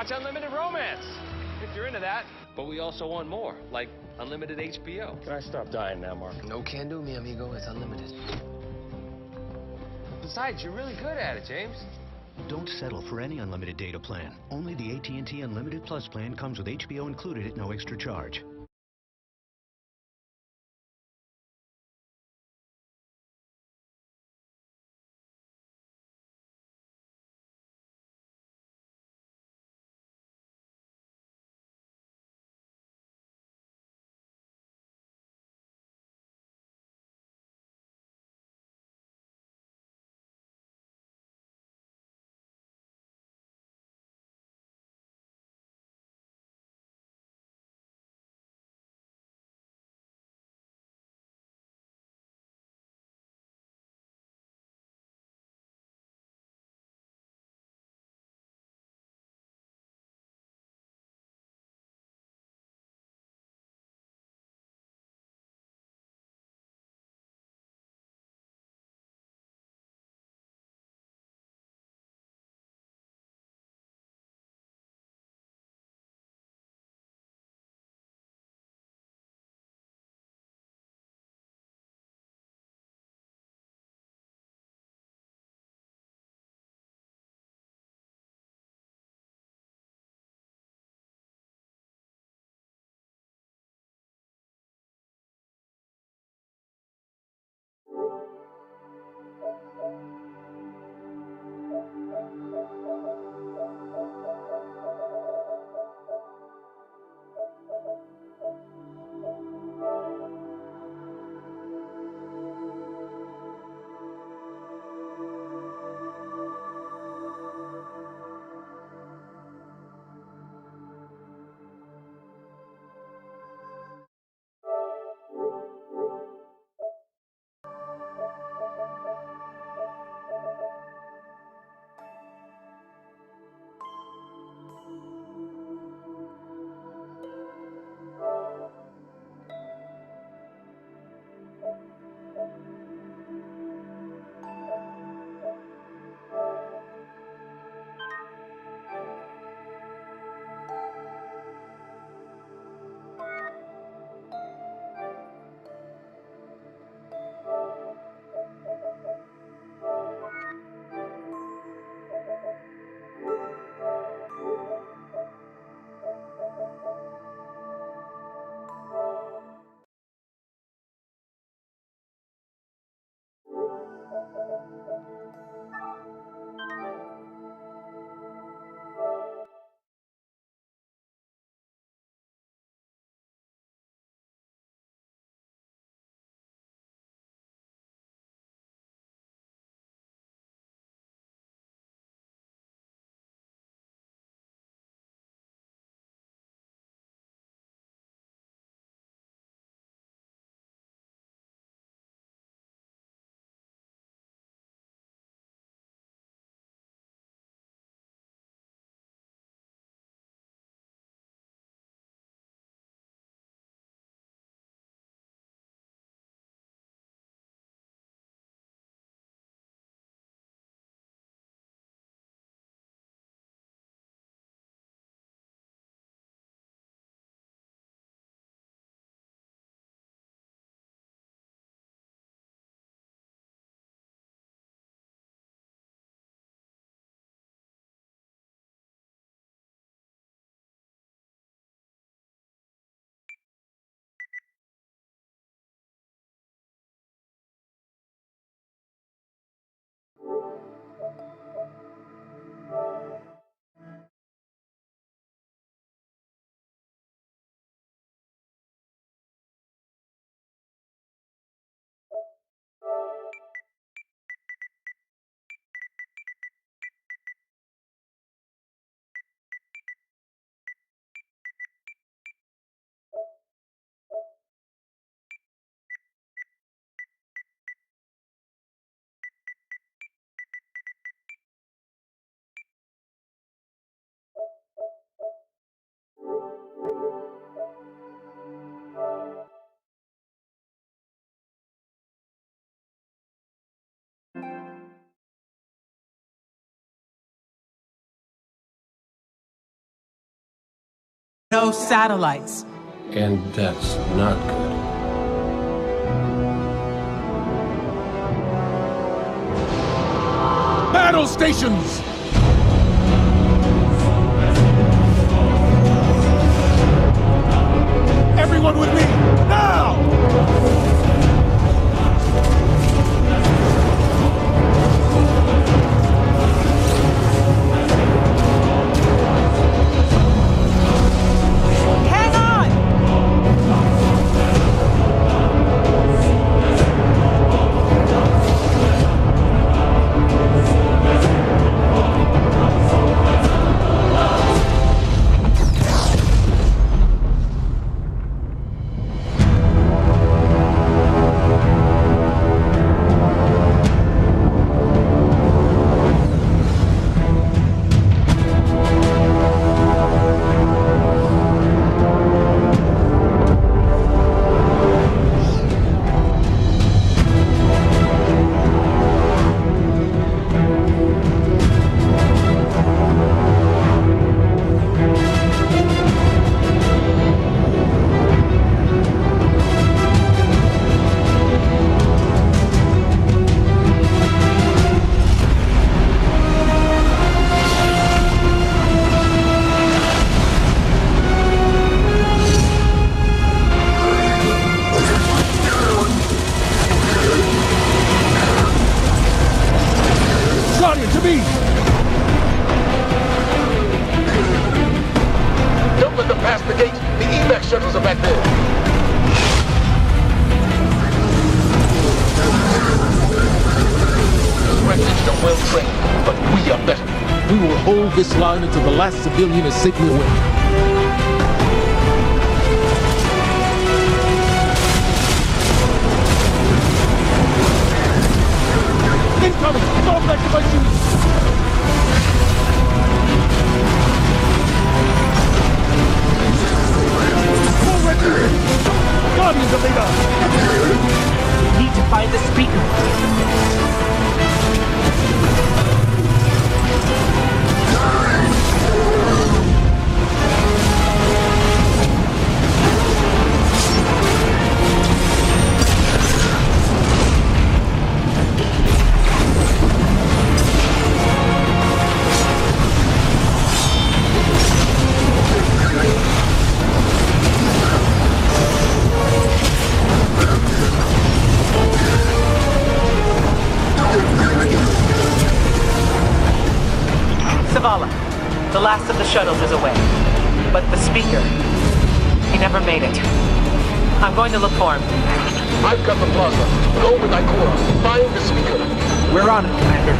watch unlimited romance, if you're into that. But we also want more, like unlimited HBO. Can I stop dying now, Mark? No can do, mi amigo. It's unlimited. Besides, you're really good at it, James. Don't settle for any unlimited data plan. Only the AT&T Unlimited Plus plan comes with HBO included at no extra charge. No satellites. And that's not good. Battle stations! Everyone with me, now! This line until the last civilian is safely away. Incoming! Fall back to my shoes! Forward! Guardians of Vega! Need to find the speaker. The last of the shuttles is away. But the speaker, he never made it. I'm going to look for him. I've got the plaza. Go with Ikora. Find the speaker. We're on it, Commander.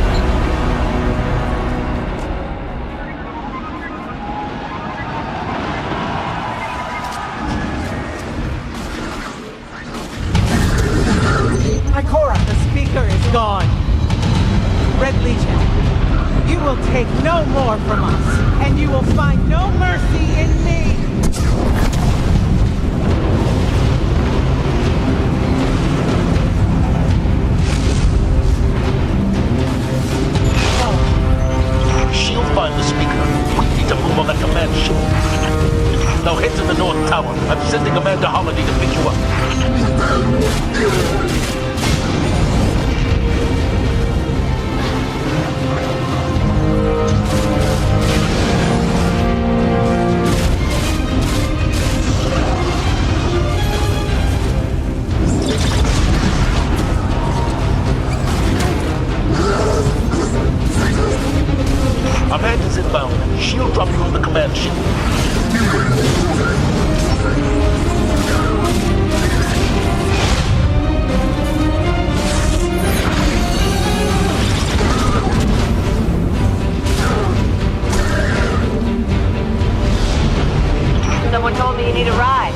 Ikora, the speaker is gone. Red Legion, you will take no more from us, and you will find no mercy in me! She'll find the speaker. We need to move on that command ship. Now head to the North Tower. I'm sending Commander Holiday to pick you up. Amanda's inbound. She'll drop you on the command ship. Someone told me you need a ride.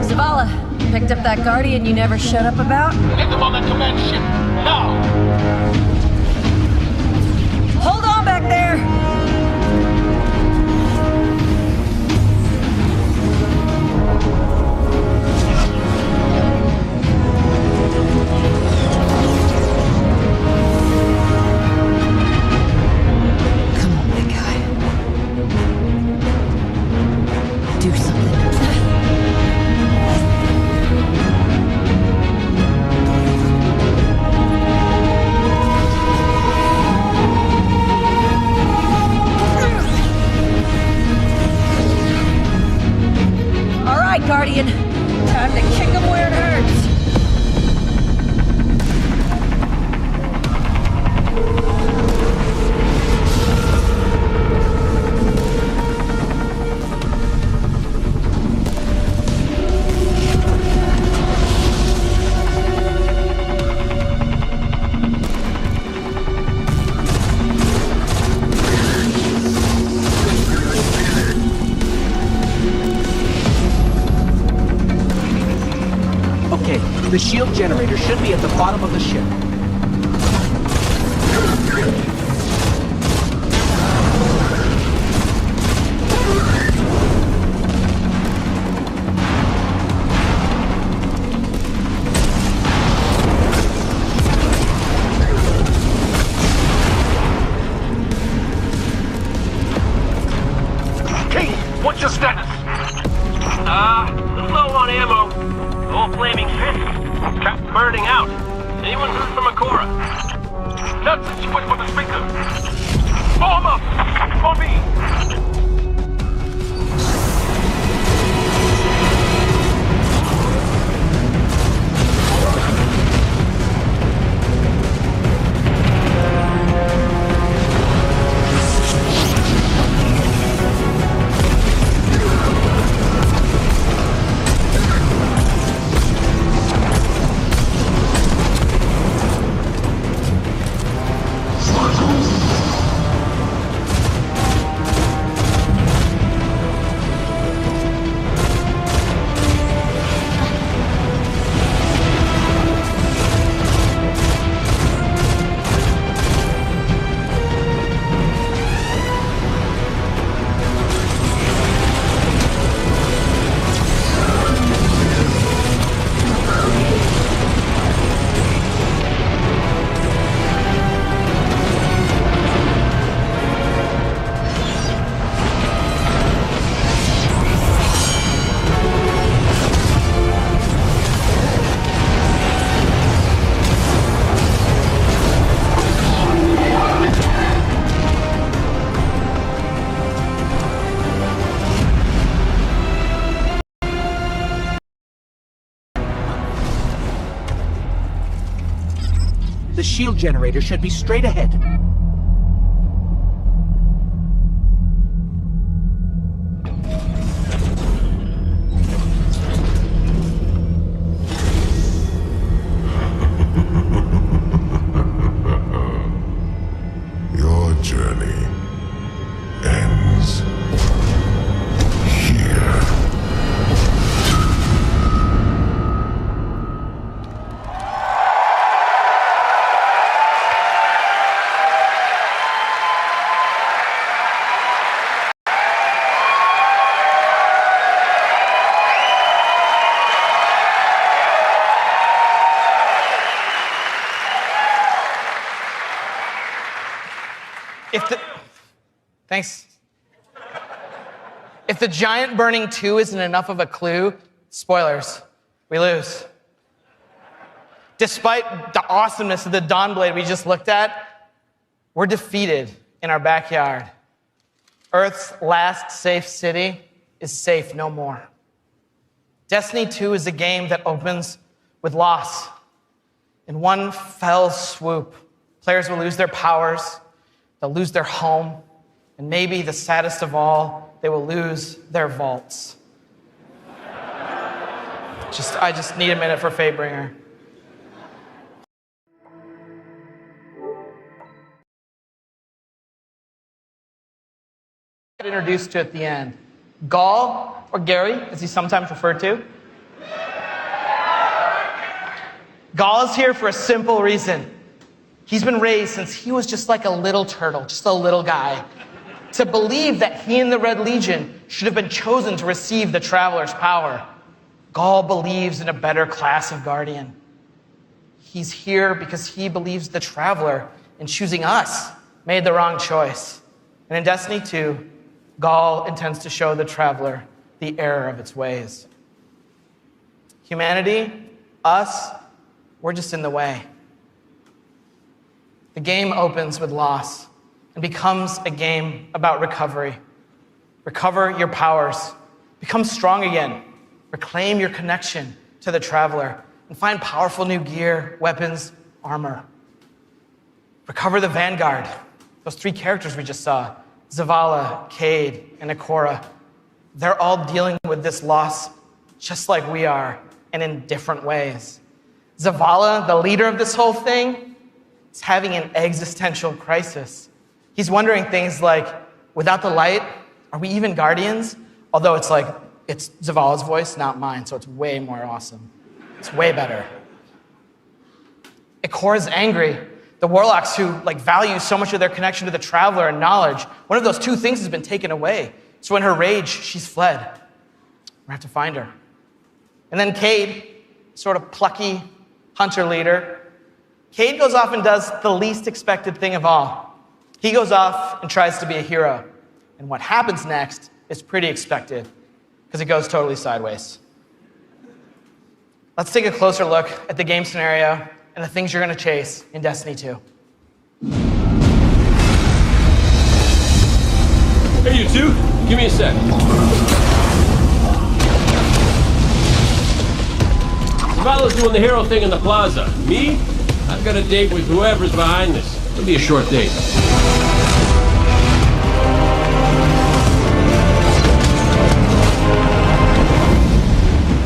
Zavala, picked up that Guardian you never showed up about? Get them on that command ship, now! Hold on back there! Come on, big guy. Guardian. Time to kick him where it hurts. Okay, the shield generator should be at the bottom of the ship. King, what's your status? Low on ammo. All flaming fish. Trap burning out. Anyone heard from Akora? Nuts, she went for the speaker. Form up! On me! The shield generator should be straight ahead. Your journey ends here. Thanks. If the giant burning 2 isn't enough of a clue, spoilers, we lose. Despite the awesomeness of the Dawnblade we just looked at, we're defeated in our backyard. Earth's last safe city is safe no more. Destiny 2 is a game that opens with loss. In one fell swoop, players will lose their powers, they'll lose their home, and maybe the saddest of all, they will lose their vaults. I just need a minute for Fatebringer. Introduced to at the end. Gaul, or Gary, as he's sometimes referred to. Gaul is here for a simple reason. He's been raised since he was just like a little turtle, just a little guy, to believe that he and the Red Legion should have been chosen to receive the Traveler's power. Gaul believes in a better class of Guardian. He's here because he believes the Traveler, in choosing us, made the wrong choice. And in Destiny 2, Gaul intends to show the Traveler the error of its ways. Humanity, us, we're just in the way. The game opens with loss and becomes a game about recovery. Recover your powers. Become strong again. Reclaim your connection to the Traveler and find powerful new gear, weapons, armor. Recover the Vanguard. Those 3 characters we just saw, Zavala, Cade, and Ikora. They're all dealing with this loss just like we are, and in different ways. Zavala, the leader of this whole thing, is having an existential crisis. He's wondering things like, without the light, are we even Guardians? Although it's Zavala's voice, not mine, so it's way more awesome. It's way better. Ikora's angry. The Warlocks who value so much of their connection to the Traveler and knowledge, one of those 2 things has been taken away. So in her rage, she's fled. We have to find her. And then Cade, sort of plucky hunter leader. Cade goes off and does the least expected thing of all. He goes off and tries to be a hero. And what happens next is pretty expected, because it goes totally sideways. Let's take a closer look at the game scenario and the things you're going to chase in Destiny 2. Hey, you two, give me a sec. Zavala's doing the hero thing in the plaza. Me? I've got a date with whoever's behind this. It'll be a short date.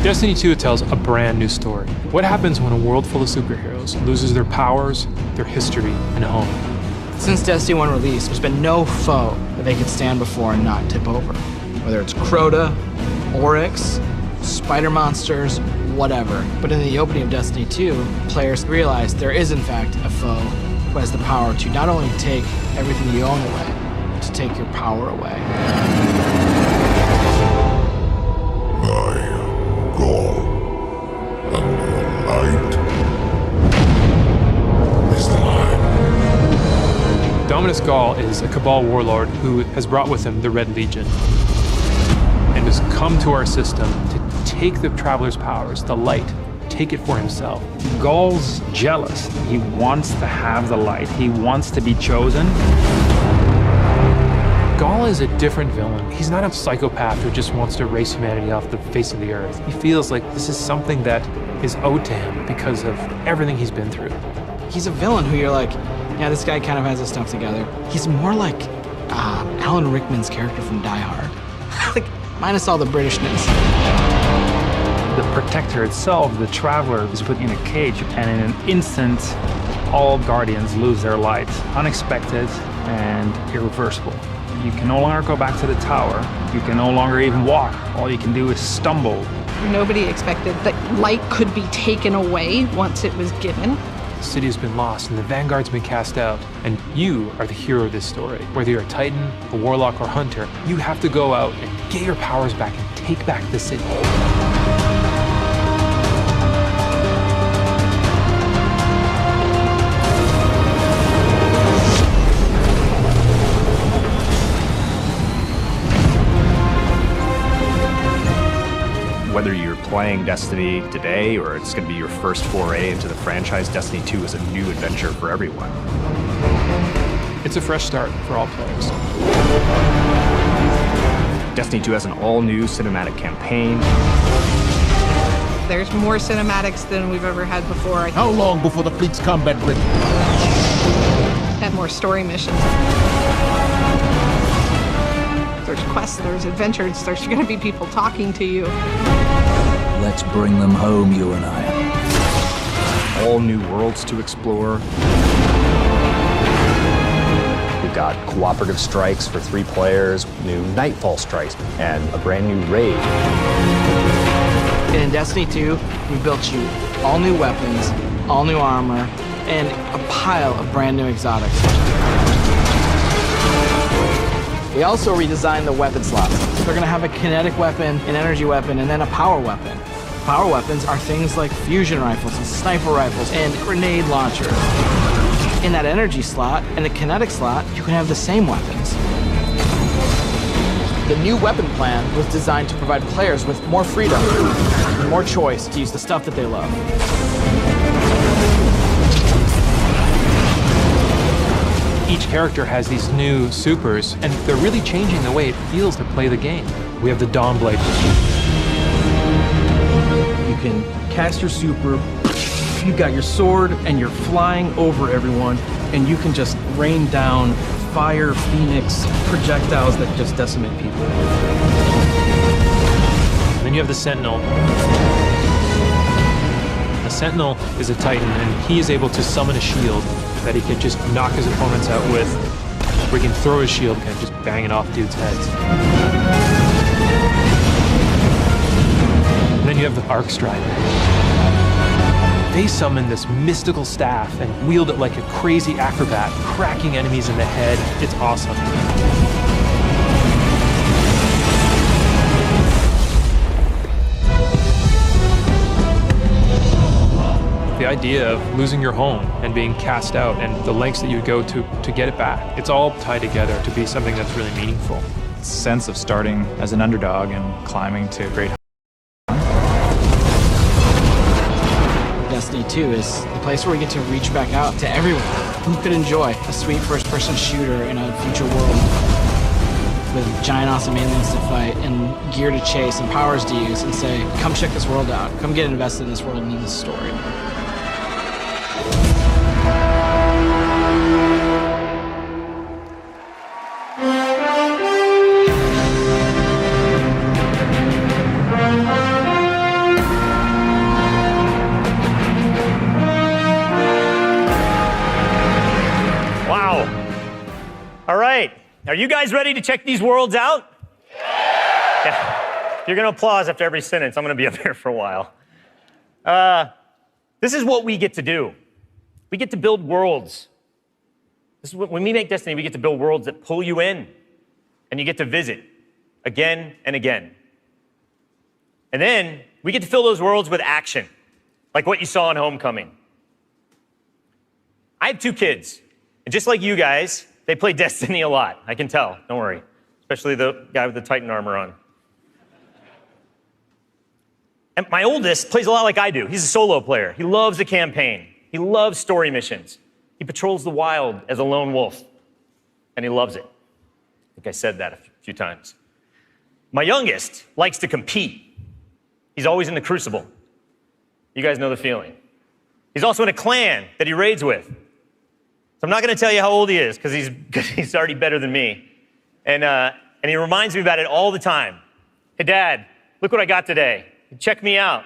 Destiny 2 tells a brand new story. What happens when a world full of superheroes loses their powers, their history, and home? Since Destiny 1 release, there's been no foe that they could stand before and not tip over. Whether it's Crota, Oryx, spider monsters, whatever. But in the opening of Destiny 2, players realize there is in fact a foe who has the power to not only take everything you own away, but to take your power away. Gaul, and the light is mine. Dominus Gaul is a Cabal warlord who has brought with him the Red Legion and has come to our system to take the Traveler's powers, the light, take it for himself. Gaul's jealous. He wants to have the light. He wants to be chosen. Gaul is a different villain. He's not a psychopath who just wants to erase humanity off the face of the earth. He feels like this is something that is owed to him because of everything he's been through. He's a villain who you're like, yeah, this guy kind of has his stuff together. He's more like Alan Rickman's character from Die Hard. Like, minus all the Britishness. The Protector itself, the Traveler, is put in a cage, and in an instant, all Guardians lose their light. Unexpected and irreversible. You can no longer go back to the tower. You can no longer even walk. All you can do is stumble. Nobody expected that light could be taken away once it was given. The city has been lost and the Vanguard's been cast out. And you are the hero of this story. Whether you're a Titan, a Warlock, or Hunter, you have to go out and get your powers back and take back the city. Whether you're playing Destiny today or it's going to be your first foray into the franchise, Destiny 2 is a new adventure for everyone. It's a fresh start for all players. Destiny 2 has an all-new cinematic campaign. There's more cinematics than we've ever had before. How long before the fleet's combat ready? And more story missions. There's quests, there's adventures, there's going to be people talking to you. Let's bring them home, you and I. All new worlds to explore. We've got cooperative strikes for 3 players, new Nightfall strikes, and a brand new raid. And in Destiny 2, we built you all new weapons, all new armor, and a pile of brand new exotics. We also redesigned the weapon slots. They're gonna have a kinetic weapon, an energy weapon, and then a power weapon. Power weapons are things like fusion rifles and sniper rifles and grenade launchers. In that energy slot and the kinetic slot, you can have the same weapons. The new weapon plan was designed to provide players with more freedom and more choice to use the stuff that they love. Each character has these new supers, and they're really changing the way it feels to play the game. We have the Dawnblade. can cast your super, you've got your sword, and you're flying over everyone, and you can just rain down fire phoenix projectiles that just decimate people. And then you have the Sentinel. The Sentinel is a Titan, and he is able to summon a shield that he can just knock his opponents out with, where he can throw his shield and just bang it off dudes' heads. And then you have the Arc Strider. They summon this mystical staff and wield it like a crazy acrobat, cracking enemies in the head. It's awesome. The idea of losing your home and being cast out and the lengths that you would go to get it back, it's all tied together to be something that's really meaningful. Sense of starting as an underdog and climbing to great. Destiny 2 is the place where we get to reach back out to everyone who could enjoy a sweet first-person shooter in a future world with giant awesome aliens to fight and gear to chase and powers to use and say, come check this world out, come get invested in this world and in this story. All right, are you guys ready to check these worlds out? Yeah. You're gonna applause after every sentence. I'm gonna be up here for a while. This is what we get to do. We get to build worlds. This is when we make Destiny, we get to build worlds that pull you in, and you get to visit again and again. And then we get to fill those worlds with action, like what you saw in Homecoming. I have 2 kids, and just like you guys, they play Destiny a lot. I can tell, don't worry. Especially the guy with the Titan armor on. And my oldest plays a lot like I do. He's a solo player. He loves the campaign. He loves story missions. He patrols the wild as a lone wolf, and he loves it. I think I said that a few times. My youngest likes to compete. He's always in the Crucible. You guys know the feeling. He's also in a clan that he raids with. So I'm not going to tell you how old he is, because he's already better than me. And he reminds me about it all the time. Hey, Dad, look what I got today. Check me out.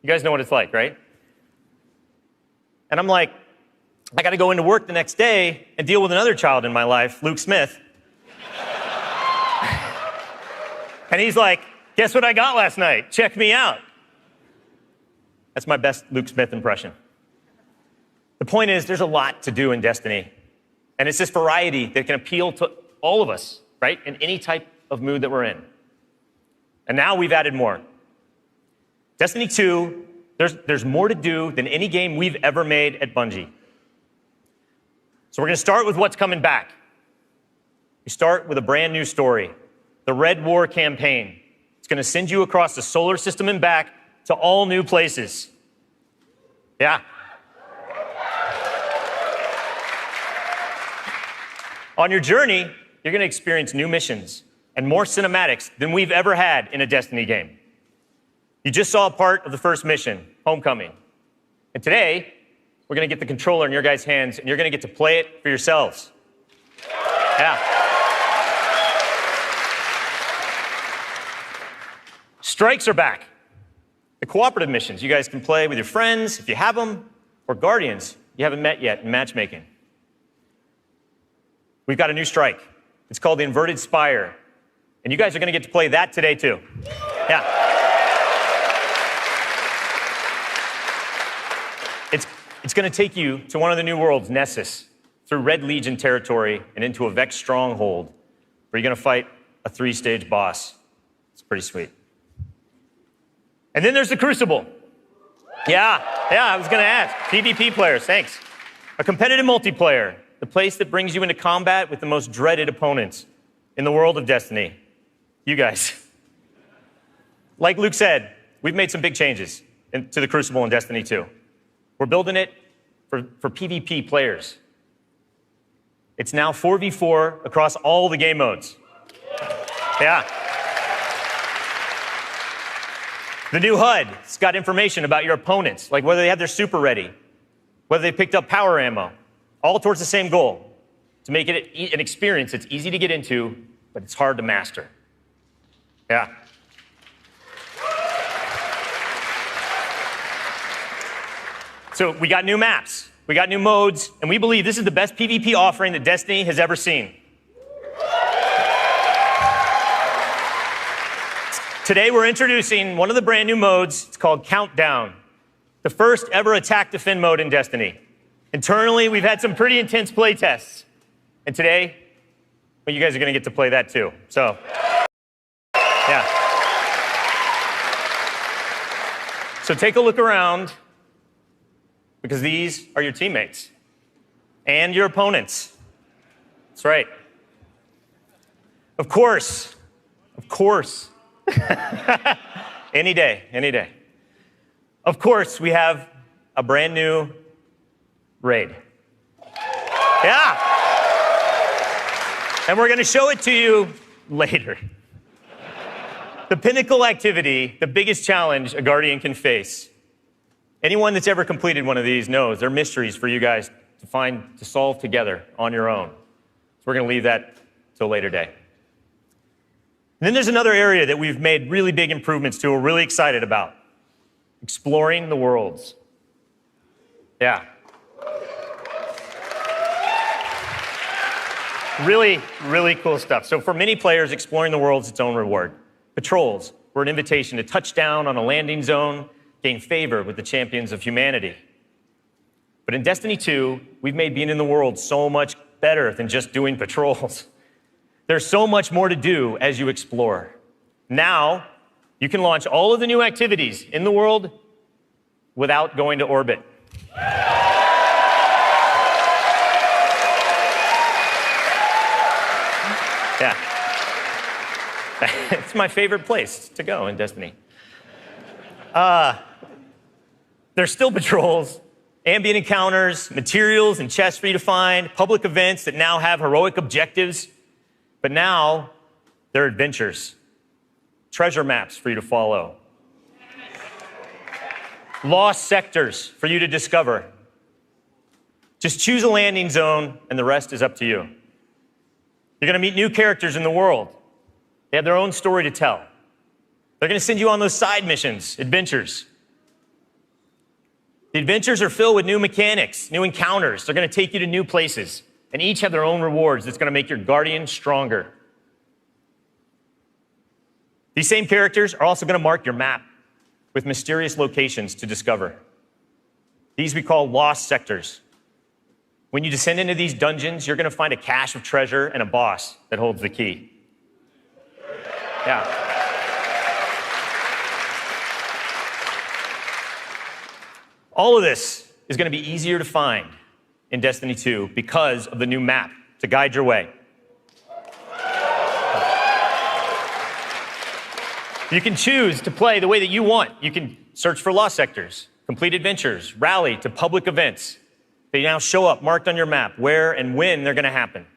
You guys know what it's like, right? And I'm like, I got to go into work the next day and deal with another child in my life, Luke Smith. And he's like, guess what I got last night? Check me out. That's my best Luke Smith impression. The point is, there's a lot to do in Destiny. And it's this variety that can appeal to all of us, right? In any type of mood that we're in. And now we've added more. Destiny 2, there's more to do than any game we've ever made at Bungie. So we're going to start with what's coming back. We start with a brand new story, the Red War campaign. It's going to send you across the solar system and back to all new places. Yeah. On your journey, you're going to experience new missions and more cinematics than we've ever had in a Destiny game. You just saw a part of the first mission, Homecoming. And today, we're going to get the controller in your guys' hands, and you're going to get to play it for yourselves. Yeah. Strikes are back. The cooperative missions you guys can play with your friends, if you have them, or guardians you haven't met yet in matchmaking. We've got a new strike. It's called the Inverted Spire. And you guys are going to get to play that today, too. Yeah. It's going to take you to one of the new worlds, Nessus, through Red Legion territory and into a Vex stronghold, where you're going to fight a 3-stage boss. It's pretty sweet. And then there's the Crucible. Yeah, I was going to ask. PvP players, thanks. A competitive multiplayer, the place that brings you into combat with the most dreaded opponents in the world of Destiny. You guys. Like Luke said, we've made some big changes to the Crucible in Destiny 2. We're building it for PvP players. It's now 4v4 across all the game modes. Yeah. The new HUD's got information about your opponents, like whether they have their super ready, whether they picked up power ammo, all towards the same goal, to make it an experience that's easy to get into, but it's hard to master. Yeah. So we got new maps, we got new modes, and we believe this is the best PvP offering that Destiny has ever seen. Today we're introducing one of the brand new modes. It's called Countdown, the first ever attack defend mode in Destiny. Internally, we've had some pretty intense play tests. And today, well, you guys are gonna get to play that too. So, yeah. So take a look around, because these are your teammates and your opponents. That's right. Of course. Any day, any day. Of course, we have a brand new raid. Yeah. And we're going to show it to you later. The pinnacle activity, the biggest challenge a Guardian can face. Anyone that's ever completed one of these knows they're mysteries for you guys to solve together on your own. So we're going to leave that till a later day. And then there's another area that we've made really big improvements to, we're really excited about. Exploring the worlds. Yeah. Really, really cool stuff. So for many players, exploring the world is its own reward. Patrols were an invitation to touch down on a landing zone, gain favor with the champions of humanity. But in Destiny 2, we've made being in the world so much better than just doing patrols. There's so much more to do as you explore. Now, you can launch all of the new activities in the world without going to orbit. Yeah. It's my favorite place to go in Destiny. There's still patrols, ambient encounters, materials and chests for you to find, public events that now have heroic objectives. But now, they're adventures, treasure maps for you to follow, lost sectors for you to discover. Just choose a landing zone, and the rest is up to you. You're going to meet new characters in the world. They have their own story to tell. They're going to send you on those side missions, adventures. The adventures are filled with new mechanics, new encounters. They're going to take you to new places. And each have their own rewards that's going to make your Guardian stronger. These same characters are also going to mark your map with mysterious locations to discover. These we call lost sectors. When you descend into these dungeons, you're going to find a cache of treasure and a boss that holds the key. Yeah. All of this is going to be easier to find in Destiny 2 because of the new map to guide your way. You can choose to play the way that you want. You can search for lost sectors, complete adventures, rally to public events. They now show up marked on your map where and when they're going to happen.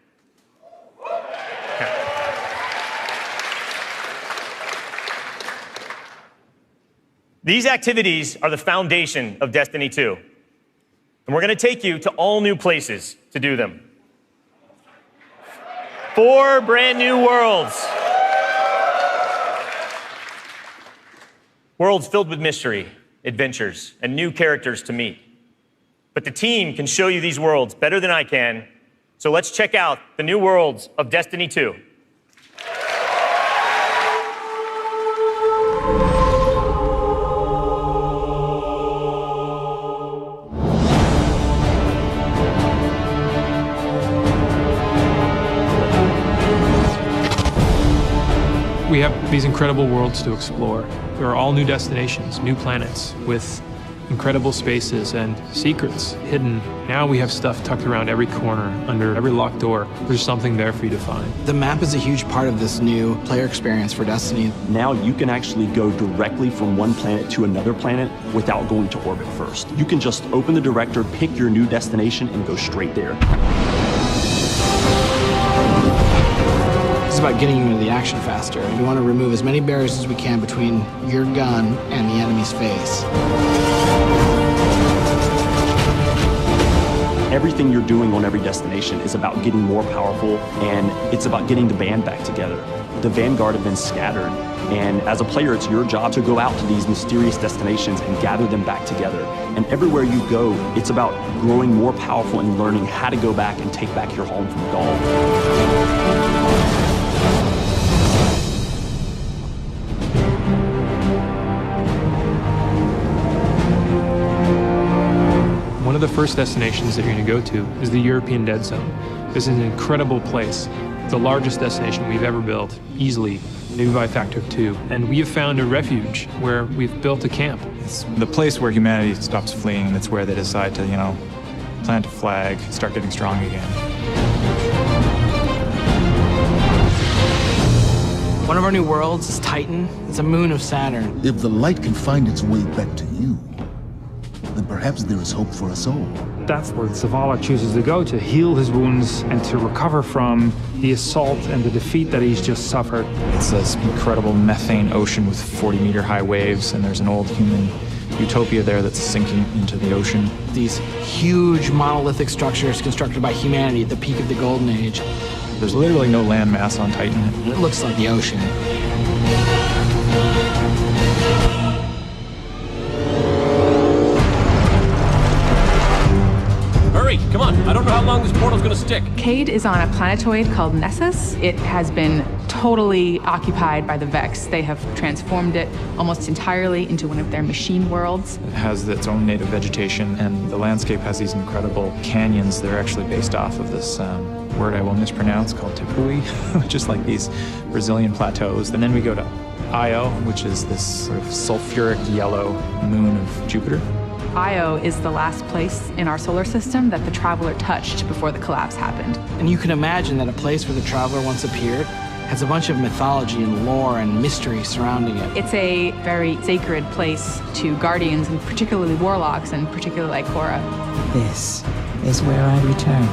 These activities are the foundation of Destiny 2. And we're going to take you to all new places to do them. 4 brand new worlds. Worlds filled with mystery, adventures, and new characters to meet. But the team can show you these worlds better than I can. So let's check out the new worlds of Destiny 2. We have these incredible worlds to explore. There are all new destinations, new planets, with incredible spaces and secrets hidden. Now we have stuff tucked around every corner, under every locked door. There's something there for you to find. The map is a huge part of this new player experience for Destiny. Now you can actually go directly from one planet to another planet without going to orbit first. You can just open the director, pick your new destination, and go straight there. is about getting you into the action faster. We want to remove as many barriers as we can between your gun and the enemy's face. Everything you're doing on every destination is about getting more powerful, and it's about getting the band back together. The Vanguard have been scattered, and as a player, it's your job to go out to these mysterious destinations and gather them back together. And everywhere you go, it's about growing more powerful and learning how to go back and take back your home from Gaul. One of the first destinations that you're going to go to is the European Dead Zone. This is an incredible place, the largest destination we've ever built, easily, maybe by a factor of 2. And we have found a refuge where we've built a camp. It's the place where humanity stops fleeing, and it's where they decide to, plant a flag, start getting strong again. One of our new worlds is Titan. It's a moon of Saturn. If the light can find its way back to you, then perhaps there is hope for us all. That's where Zavala chooses to go, to heal his wounds and to recover from the assault and the defeat that he's just suffered. It's this incredible methane ocean with 40-meter high waves, and there's an old human utopia there that's sinking into the ocean. These huge monolithic structures constructed by humanity at the peak of the Golden Age. There's literally no landmass on Titan. It looks like the ocean. Come on, I don't know how long this portal's gonna stick. Cade is on a planetoid called Nessus. It has been totally occupied by the Vex. They have transformed it almost entirely into one of their machine worlds. It has its own native vegetation, and the landscape has these incredible canyons that are actually based off of this word I will mispronounce called Tepui, which is like these Brazilian plateaus. And then we go to Io, which is this sort of sulfuric yellow moon of Jupiter. Io is the last place in our solar system that the Traveler touched before the collapse happened. And you can imagine that a place where the Traveler once appeared has a bunch of mythology and lore and mystery surrounding it. It's a very sacred place to Guardians, and particularly Warlocks, and particularly Ikora. This is where I return.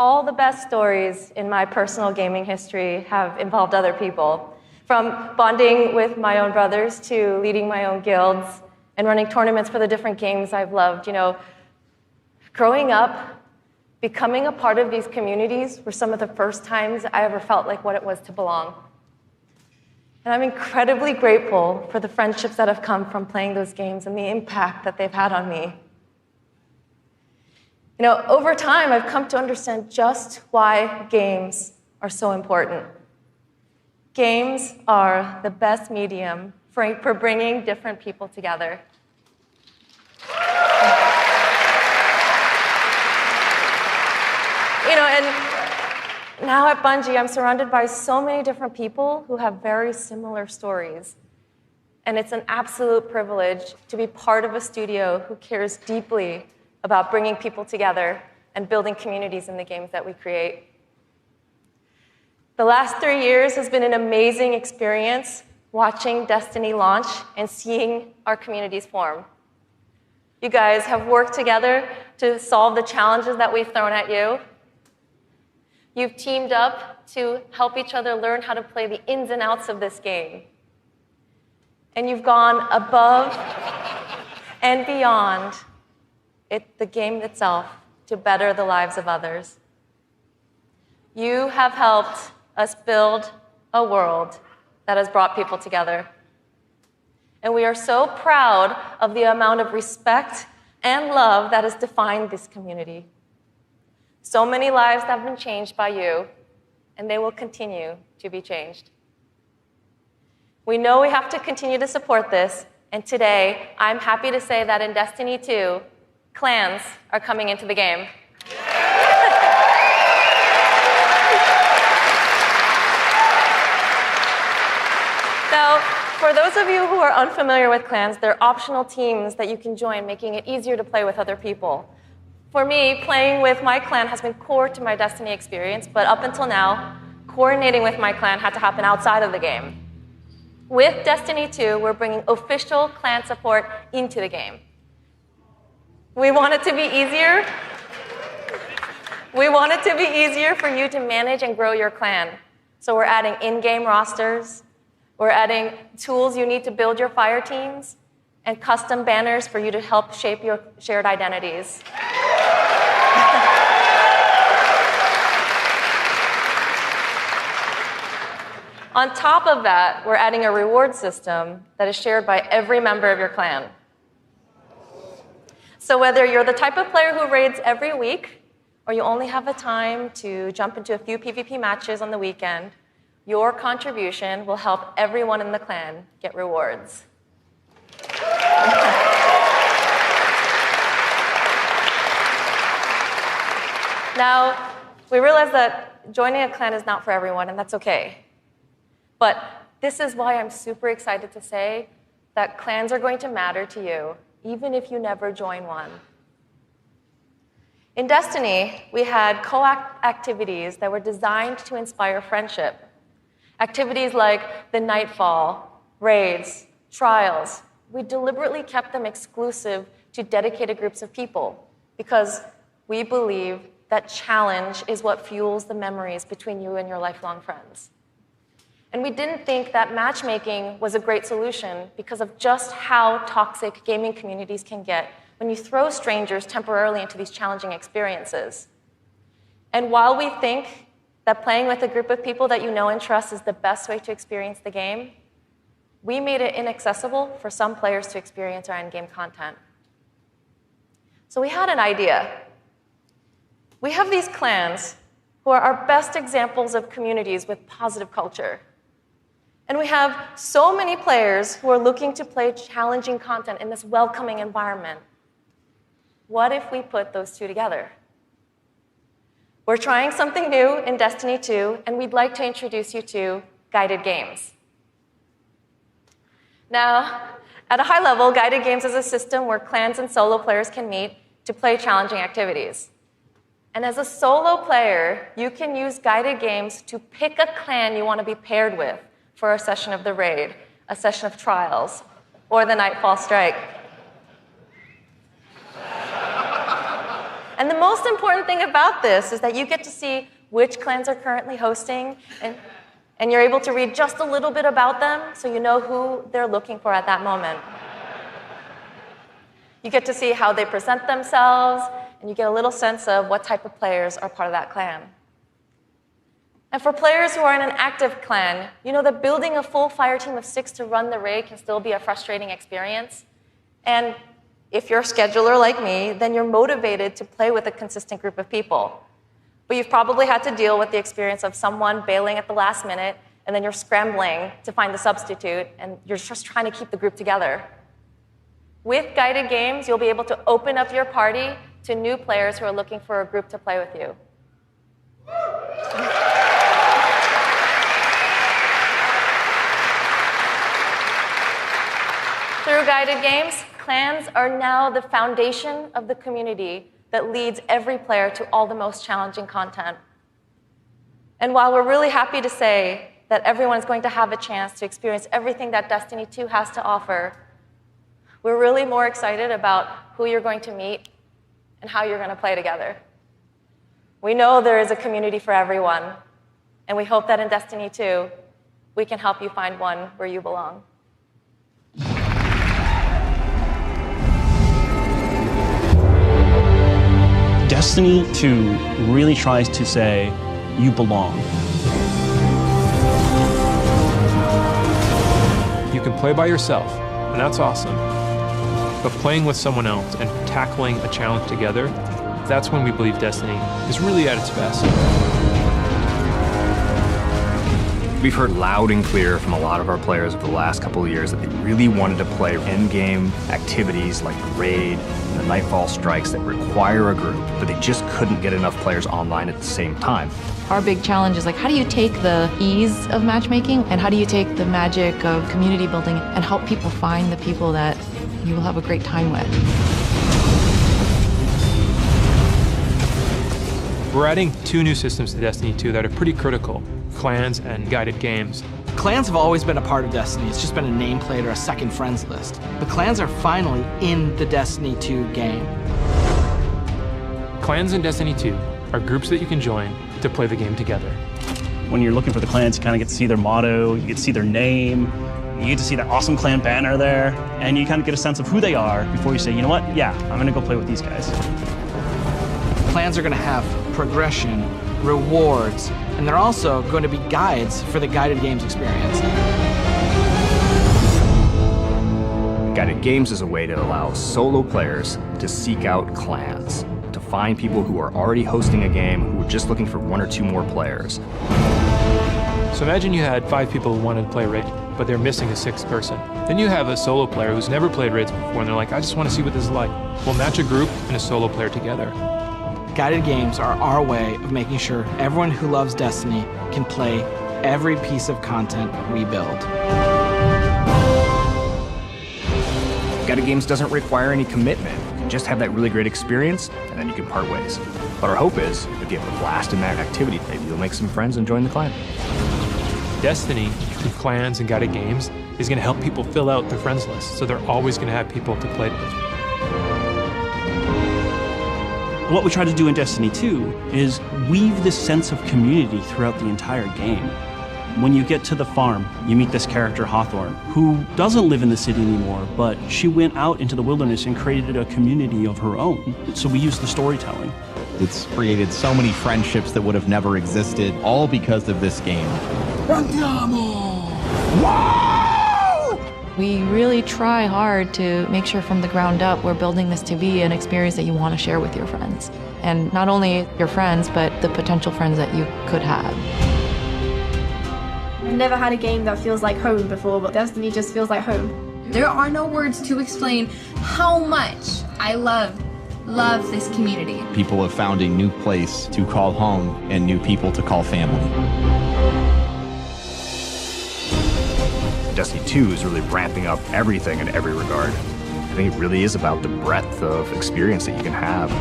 All the best stories in my personal gaming history have involved other people. From bonding with my own brothers to leading my own guilds and running tournaments for the different games I've loved. Growing up, becoming a part of these communities were some of the first times I ever felt like what it was to belong. And I'm incredibly grateful for the friendships that have come from playing those games and the impact that they've had on me. Over time, I've come to understand just why games are so important. Games are the best medium for bringing different people together. And now at Bungie, I'm surrounded by so many different people who have very similar stories. And it's an absolute privilege to be part of a studio who cares deeply about bringing people together and building communities in the games that we create. The last 3 years has been an amazing experience watching Destiny launch and seeing our communities form. You guys have worked together to solve the challenges that we've thrown at you. You've teamed up to help each other learn how to play the ins and outs of this game. And you've gone above and beyond the game itself to better the lives of others. You have helped us build a world that has brought people together. And we are so proud of the amount of respect and love that has defined this community. So many lives have been changed by you, and they will continue to be changed. We know we have to continue to support this, and today I'm happy to say that in Destiny 2, clans are coming into the game. For those of you who are unfamiliar with clans, they're optional teams that you can join, making it easier to play with other people. For me, playing with my clan has been core to my Destiny experience, but up until now, coordinating with my clan had to happen outside of the game. With Destiny 2, we're bringing official clan support into the game. We want it to be easier. We want it to be easier for you to manage and grow your clan. So we're adding in-game rosters, we're adding tools you need to build your fire teams, and custom banners for you to help shape your shared identities. On top of that, we're adding a reward system that is shared by every member of your clan. So whether you're the type of player who raids every week, or you only have the time to jump into a few PvP matches on the weekend, your contribution will help everyone in the clan get rewards. Now, we realize that joining a clan is not for everyone, and that's okay. But this is why I'm super excited to say that clans are going to matter to you, even if you never join one. In Destiny, we had co-op activities that were designed to inspire friendship. Activities like the Nightfall, raids, trials. We deliberately kept them exclusive to dedicated groups of people because we believe that challenge is what fuels the memories between you and your lifelong friends. And we didn't think that matchmaking was a great solution because of just how toxic gaming communities can get when you throw strangers temporarily into these challenging experiences. And while we think that playing with a group of people that you know and trust is the best way to experience the game, we made it inaccessible for some players to experience our in-game content. So we had an idea. We have these clans who are our best examples of communities with positive culture. And we have so many players who are looking to play challenging content in this welcoming environment. What if we put those two together? We're trying something new in Destiny 2, and we'd like to introduce you to guided games. Now, at a high level, guided games is a system where clans and solo players can meet to play challenging activities. And as a solo player, you can use guided games to pick a clan you want to be paired with for a session of the raid, a session of trials, or the Nightfall Strike. And the most important thing about this is that you get to see which clans are currently hosting, and you're able to read just a little bit about them so you know who they're looking for at that moment. You get to see how they present themselves, and you get a little sense of what type of players are part of that clan. And for players who are in an active clan, you know that building a full fire team of 6 to run the raid can still be a frustrating experience. And if you're a scheduler like me, then you're motivated to play with a consistent group of people. But you've probably had to deal with the experience of someone bailing at the last minute, and then you're scrambling to find the substitute, and you're just trying to keep the group together. With guided games, you'll be able to open up your party to new players who are looking for a group to play with you. Through guided games, clans are now the foundation of the community that leads every player to all the most challenging content. And while we're really happy to say that everyone is going to have a chance to experience everything that Destiny 2 has to offer, we're really more excited about who you're going to meet and how you're going to play together. We know there is a community for everyone, and we hope that in Destiny 2, we can help you find one where you belong. Destiny 2 really tries to say, you belong. You can play by yourself, and that's awesome. But playing with someone else and tackling a challenge together, that's when we believe Destiny is really at its best. We've heard loud and clear from a lot of our players over the last couple of years that they really wanted to play in-game activities like the raid and the Nightfall strikes that require a group, but they just couldn't get enough players online at the same time. Our big challenge is like, how do you take the ease of matchmaking and how do you take the magic of community building and help people find the people that you will have a great time with? We're adding 2 new systems to Destiny 2 that are pretty critical, clans and guided games. Clans have always been a part of Destiny. It's just been a nameplate or a second friends list. But clans are finally in the Destiny 2 game. Clans in Destiny 2 are groups that you can join to play the game together. When you're looking for the clans, you kind of get to see their motto, you get to see their name, you get to see that awesome clan banner there, and you kind of get a sense of who they are before you say, you know what, yeah, I'm gonna go play with these guys. Clans are gonna have progression, rewards, and they're also going to be guides for the guided games experience. Guided games is a way to allow solo players to seek out clans, to find people who are already hosting a game who are just looking for 1 or 2 more players. So imagine you had 5 people who wanted to play Raid, but they're missing a 6th person. Then you have a solo player who's never played Raids before, and they're like, I just want to see what this is like. We'll match a group and a solo player together. Guided games are our way of making sure everyone who loves Destiny can play every piece of content we build. Guided games doesn't require any commitment. You can just have that really great experience, and then you can part ways. But our hope is, if you have a blast in that activity, maybe you'll make some friends and join the clan. Destiny, through clans and guided games, is going to help people fill out their friends list, so they're always going to have people to play with. What we try to do in Destiny 2 is weave this sense of community throughout the entire game. When you get to the farm, you meet this character, Hawthorne, who doesn't live in the city anymore, but she went out into the wilderness and created a community of her own. So we use the storytelling. It's created so many friendships that would have never existed, all because of this game. We really try hard to make sure from the ground up we're building this to be an experience that you want to share with your friends. And not only your friends, but the potential friends that you could have. I've never had a game that feels like home before, but Destiny just feels like home. There are no words to explain how much I love this community. People have found a new place to call home and new people to call family. Destiny 2 is really ramping up everything in every regard. I think it really is about the breadth of experience that you can have.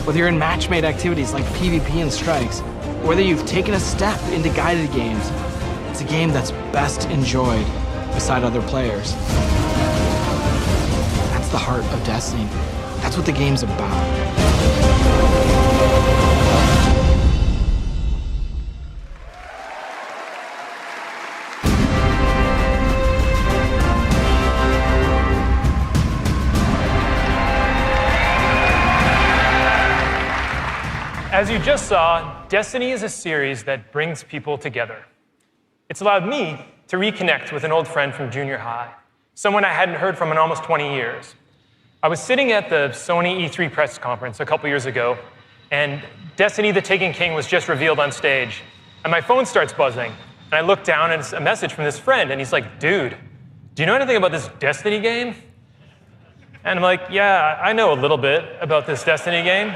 Whether you're in match-made activities like PvP and strikes, or whether you've taken a step into guided games, it's a game that's best enjoyed beside other players. That's the heart of Destiny. That's what the game's about. As you just saw, Destiny is a series that brings people together. It's allowed me to reconnect with an old friend from junior high, someone I hadn't heard from in almost 20 years. I was sitting at the Sony E3 press conference a couple years ago, and Destiny the Taken King was just revealed on stage, and my phone starts buzzing, and I look down and it's a message from this friend, and he's like, dude, do you know anything about this Destiny game? And I'm like, yeah, I know a little bit about this Destiny game.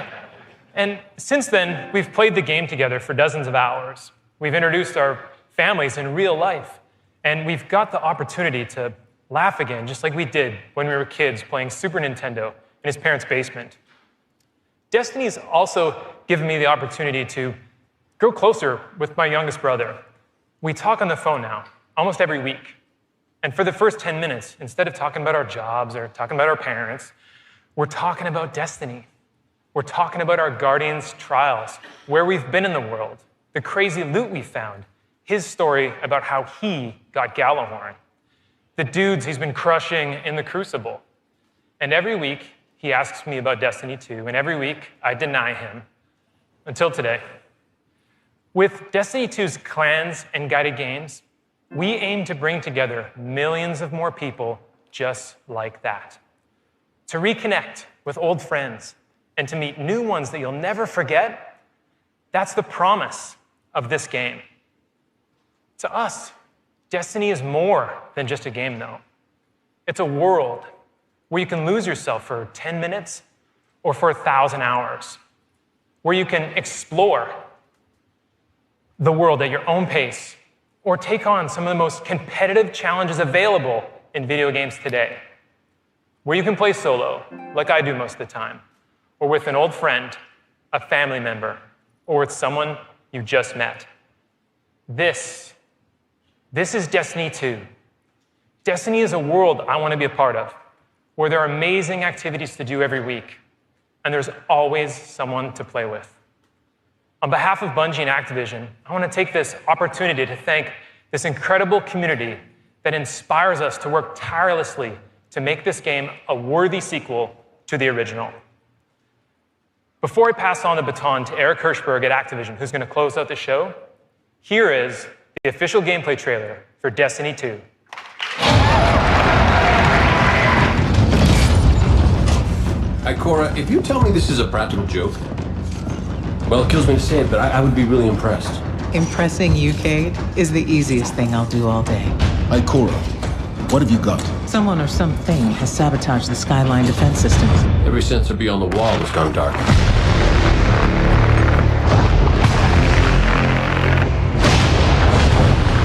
And since then, we've played the game together for dozens of hours. We've introduced our families in real life, and we've got the opportunity to laugh again, just like we did when we were kids playing Super Nintendo in his parents' basement. Destiny's also given me the opportunity to grow closer with my youngest brother. We talk on the phone now, almost every week. And for the first 10 minutes, instead of talking about our jobs or talking about our parents, we're talking about Destiny. We're talking about our Guardian's trials, where we've been in the world, the crazy loot we found, his story about how he got Gallahorn, the dudes he's been crushing in the Crucible. And every week, he asks me about Destiny 2, and every week, I deny him, until today. With Destiny 2's clans and guided games, we aim to bring together millions of more people just like that, to reconnect with old friends, and to meet new ones that you'll never forget. That's the promise of this game. To us, Destiny is more than just a game, though. It's a world where you can lose yourself for 10 minutes or for 1,000 hours, where you can explore the world at your own pace or take on some of the most competitive challenges available in video games today, where you can play solo, like I do most of the time, or with an old friend, a family member, or with someone you just met. This is Destiny 2. Destiny is a world I want to be a part of, where there are amazing activities to do every week, and there's always someone to play with. On behalf of Bungie and Activision, I want to take this opportunity to thank this incredible community that inspires us to work tirelessly to make this game a worthy sequel to the original. Before I pass on the baton to Eric Hirschberg at Activision, who's going to close out the show, here is the official gameplay trailer for Destiny 2. Ikora, if you tell me this is a practical joke, well, it kills me to say it, but I would be really impressed. Impressing you, Cade, is the easiest thing I'll do all day. Ikora, what have you got? Someone or something has sabotaged the Skyline defense systems. Every sensor beyond the wall has gone dark.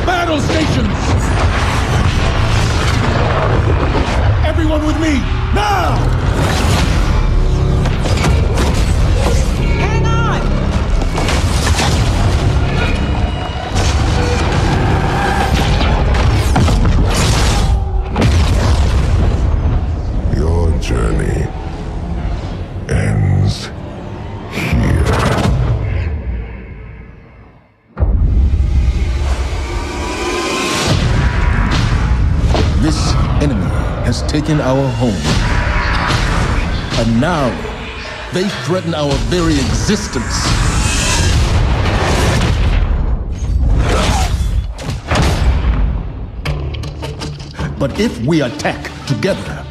Battle stations! Everyone with me, now! Journey ends here. This enemy has taken our home. And now, they threaten our very existence. But if we attack together,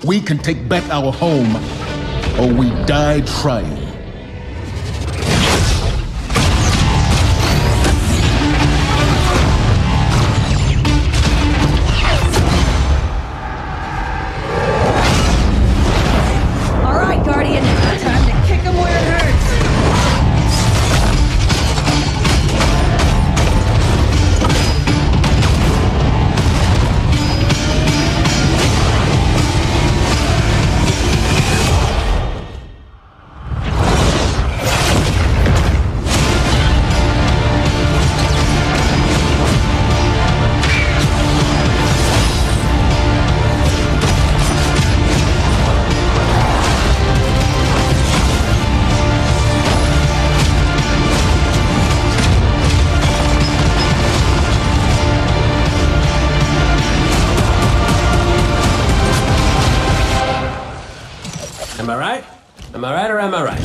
we can take back our home, or we die trying. All right, Guardian, time to kick him where it hurts. Am I right? Am I right or am I right?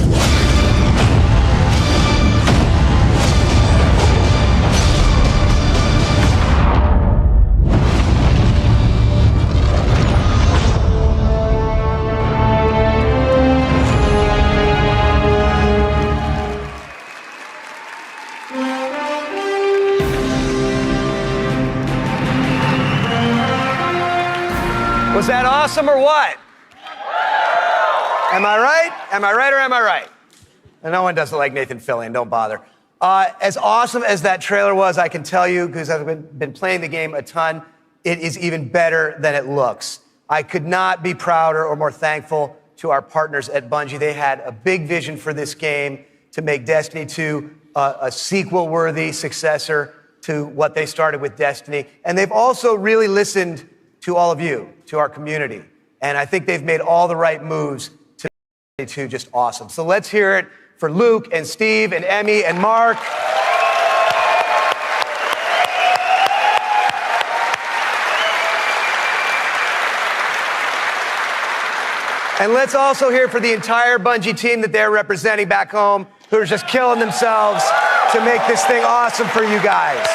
Was that awesome or what? Am I right? Am I right or am I right? And no one doesn't like Nathan Fillion, don't bother. As awesome as that trailer was, I can tell you, because I've been playing the game a ton, it is even better than it looks. I could not be prouder or more thankful to our partners at Bungie. They had a big vision for this game to make Destiny 2 a sequel-worthy successor to what they started with Destiny. And they've also really listened to all of you, to our community. And I think they've made all the right moves to Destiny 2 just awesome. So let's hear it for Luke and Steve and Emmy and Mark. And let's also hear for the entire Bungie team that they're representing back home, who are just killing themselves to make this thing awesome for you guys.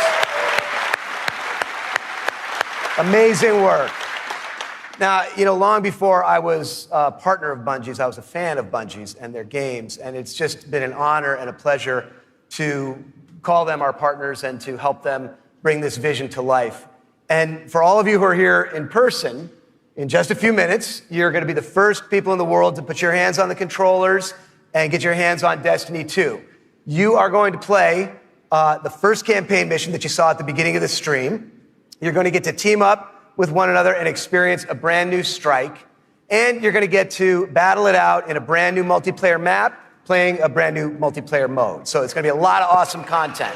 Amazing work. Now, you know, long before I was a partner of Bungie's, I was a fan of Bungie's and their games, and it's just been an honor and a pleasure to call them our partners and to help them bring this vision to life. And for all of you who are here in person, in just a few minutes, you're going to be the first people in the world to put your hands on the controllers and get your hands on Destiny 2. You are going to play the first campaign mission that you saw at the beginning of the stream. You're going to get to team up with one another and experience a brand new strike. And you're going to get to battle it out in a brand new multiplayer map, playing a brand new multiplayer mode. So it's going to be a lot of awesome content.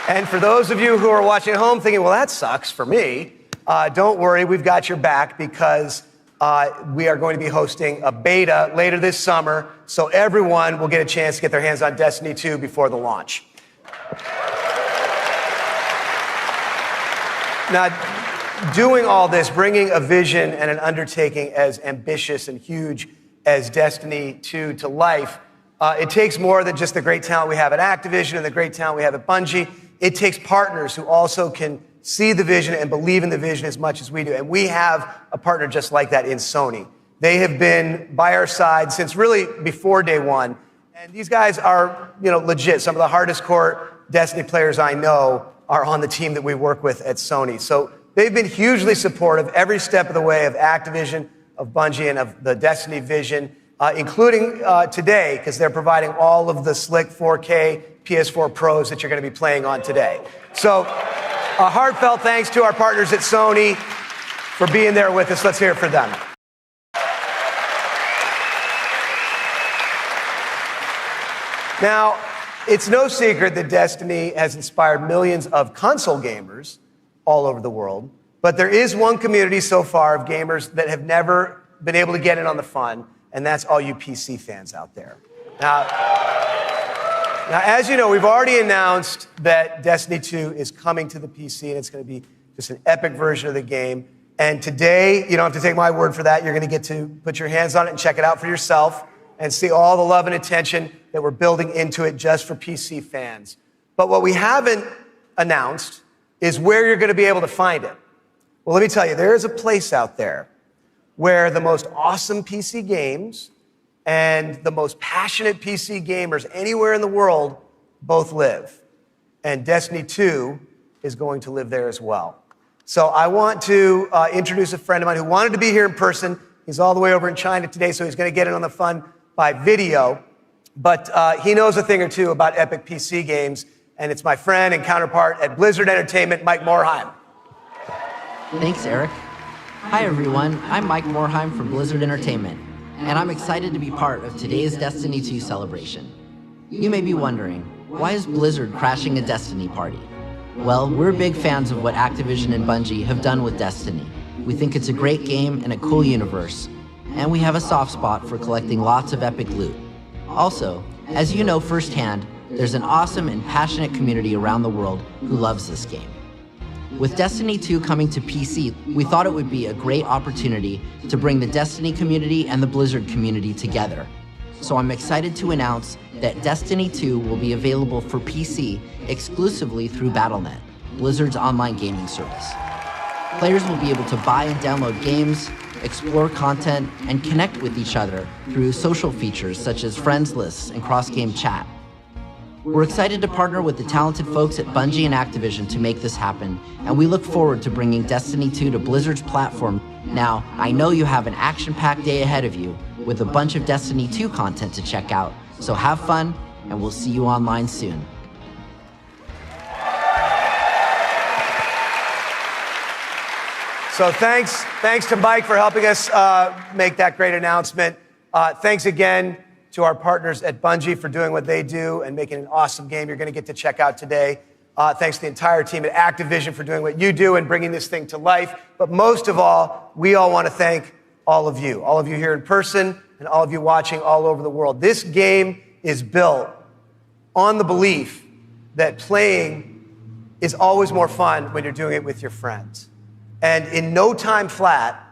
And for those of you who are watching at home thinking, well, that sucks for me, don't worry, we've got your back because we are going to be hosting a beta later this summer, so everyone will get a chance to get their hands on Destiny 2 before the launch. Now, doing all this, bringing a vision and an undertaking as ambitious and huge as Destiny 2 to life, it takes more than just the great talent we have at Activision and the great talent we have at Bungie. It takes partners who also can see the vision and believe in the vision as much as we do. And we have a partner just like that in Sony. They have been by our side since really before day one. And these guys are, legit. Some of the hardest core Destiny players I know are on the team that we work with at Sony. So they've been hugely supportive every step of the way of Activision, of Bungie, and of the Destiny vision, including today, because they're providing all of the slick 4K PS4 Pros that you're going to be playing on today. So a heartfelt thanks to our partners at Sony for being there with us. Let's hear it for them. Now, it's no secret that Destiny has inspired millions of console gamers all over the world, but there is one community so far of gamers that have never been able to get in on the fun, and that's all you PC fans out there. Now, as you know, we've already announced that Destiny 2 is coming to the PC, and it's going to be just an epic version of the game. And today, you don't have to take my word for that. You're going to get to put your hands on it and check it out for yourself and see all the love and attention that we're building into it just for PC fans. But what we haven't announced is where you're going to be able to find it. Well, let me tell you, there is a place out there where the most awesome PC games and the most passionate PC gamers anywhere in the world both live. And Destiny 2 is going to live there as well. So I want to introduce a friend of mine who wanted to be here in person. He's all the way over in China today, so he's going to get in on the fun by video. But he knows a thing or two about epic PC games, and it's my friend and counterpart at Blizzard Entertainment, Mike Morhaime. Thanks, Eric. Hi, everyone. I'm Mike Morhaime from Blizzard Entertainment, and I'm excited to be part of today's Destiny 2 celebration. You may be wondering, why is Blizzard crashing a Destiny party? Well, we're big fans of what Activision and Bungie have done with Destiny. We think it's a great game and a cool universe, and we have a soft spot for collecting lots of epic loot. Also, as you know firsthand, there's an awesome and passionate community around the world who loves this game. With Destiny 2 coming to PC, we thought it would be a great opportunity to bring the Destiny community and the Blizzard community together. So I'm excited to announce that Destiny 2 will be available for PC exclusively through Battle.net, Blizzard's online gaming service. Players will be able to buy and download games, explore content, and connect with each other through social features such as friends lists and cross-game chat. We're excited to partner with the talented folks at Bungie and Activision to make this happen, and we look forward to bringing Destiny 2 to Blizzard's platform. Now, I know you have an action-packed day ahead of you with a bunch of Destiny 2 content to check out, so have fun, and we'll see you online soon. So thanks to Mike for helping us make that great announcement. Thanks again to our partners at Bungie for doing what they do and making an awesome game you're going to get to check out today. Thanks to the entire team at Activision for doing what you do and bringing this thing to life. But most of all, we all want to thank all of you here in person and all of you watching all over the world. This game is built on the belief that playing is always more fun when you're doing it with your friends. And in no time flat,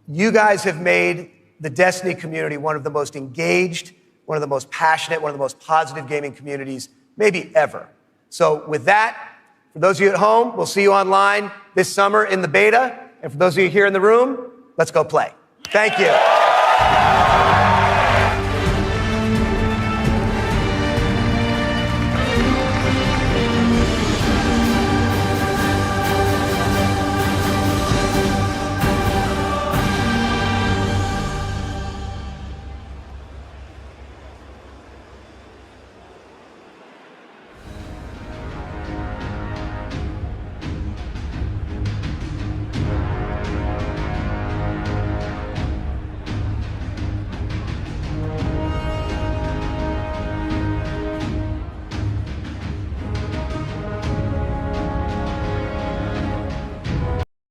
you guys have made the Destiny community one of the most engaged, one of the most passionate, one of the most positive gaming communities maybe ever. So with that, for those of you at home, we'll see you online this summer in the beta. And for those of you here in the room, let's go play. Thank you.